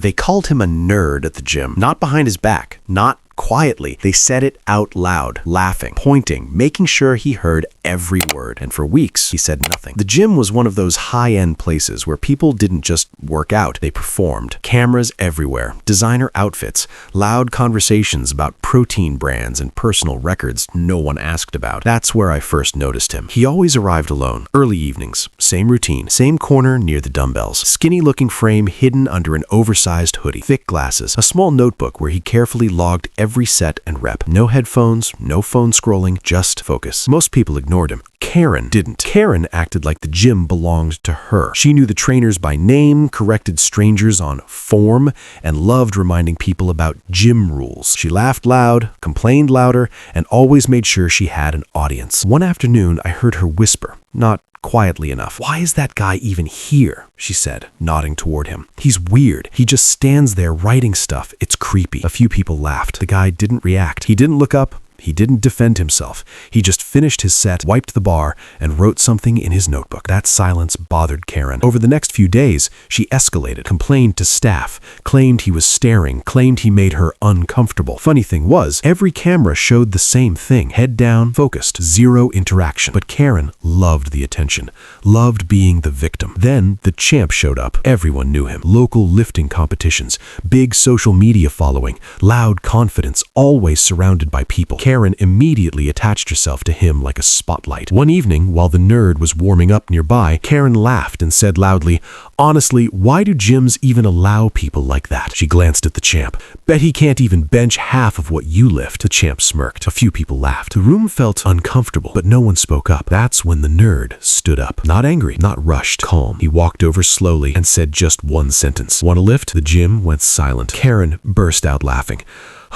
They called him a nerd at the gym, not behind his back, not quietly. They said it out loud, laughing, pointing, making sure he heard every word. And for weeks, he said nothing. The gym was one of those high-end places where people didn't just work out, they performed. Cameras everywhere, designer outfits, loud conversations about protein brands and personal records no one asked about. That's where I first noticed him. He always arrived alone, early evenings, same routine, same corner near the dumbbells, skinny-looking frame hidden under an oversized hoodie, thick glasses, a small notebook where he carefully logged every set and rep. No headphones, no phone scrolling, just focus. Most people ignored him. Karen didn't. Karen acted like the gym belonged to her. She knew the trainers by name, corrected strangers on form, and loved reminding people about gym rules. She laughed loud, complained louder, and always made sure she had an audience. One afternoon, I heard her whisper, not quietly enough. "Why is that guy even here?" she said, nodding toward him. "He's weird. He just stands there writing stuff. It's creepy." A few people laughed. The guy didn't react. He didn't look up. He didn't defend himself. He just finished his set, wiped the bar, and wrote something in his notebook. That silence bothered Karen. Over the next few days, she escalated, complained to staff, claimed he was staring, claimed he made her uncomfortable. Funny thing was, every camera showed the same thing. Head down, focused, zero interaction. But Karen loved the attention, loved being the victim. Then the champ showed up. Everyone knew him. Local lifting competitions, big social media following, loud confidence, always surrounded by people. Karen immediately attached herself to him like a spotlight. One evening, while the nerd was warming up nearby, Karen laughed and said loudly, "Honestly, why do gyms even allow people like that?" She glanced at the champ. "Bet he can't even bench half of what you lift." The champ smirked. A few people laughed. The room felt uncomfortable, but no one spoke up. That's when the nerd stood up. Not angry, not rushed, calm. He walked over slowly and said just one sentence. "Want a lift?" The gym went silent. Karen burst out laughing.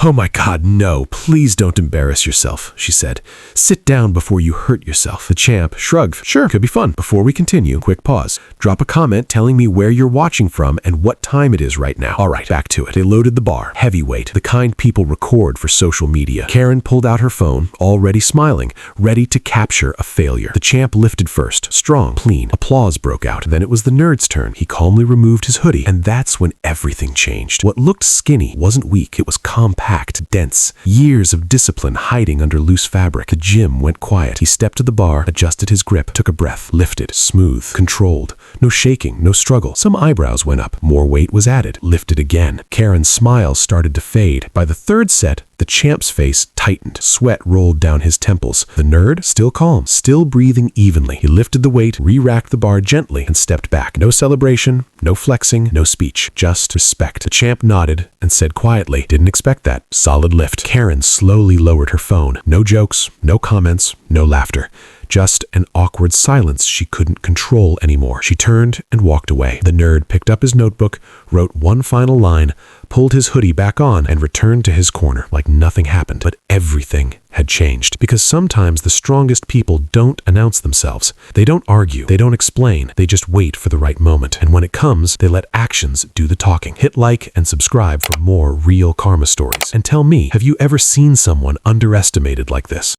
"Oh my God, no, please don't embarrass yourself," she said. "Sit down before you hurt yourself." The champ shrugged. "Sure, could be fun." Before we continue, quick pause. Drop a comment telling me where you're watching from and what time it is right now. All right, back to it. They loaded the bar. Heavyweight, the kind people record for social media. Karen pulled out her phone, already smiling, ready to capture a failure. The champ lifted first. Strong, clean. Applause broke out. Then it was the nerd's turn. He calmly removed his hoodie, and that's when everything changed. What looked skinny wasn't weak. It was compact. Dense, years of discipline hiding under loose fabric. The gym went quiet. He stepped to the bar, adjusted his grip, took a breath, lifted, smooth, controlled. No shaking, no struggle. Some eyebrows went up. More weight was added. Lifted again. Karen's smile started to fade. By the third set, the champ's face tightened. Sweat rolled down his temples. The nerd, still calm, still breathing evenly. He lifted the weight, re-racked the bar gently, and stepped back. No celebration, no flexing, no speech, just respect. The champ nodded and said quietly, "Didn't expect that. Solid lift." Karen slowly lowered her phone. No jokes, no comments, no laughter. Just an awkward silence she couldn't control anymore. She turned and walked away. The nerd picked up his notebook, wrote one final line, pulled his hoodie back on, and returned to his corner like nothing happened. But everything had changed. Because sometimes the strongest people don't announce themselves. They don't argue. They don't explain. They just wait for the right moment. And when it comes, they let actions do the talking. Hit like and subscribe for more real karma stories. And tell me, have you ever seen someone underestimated like this?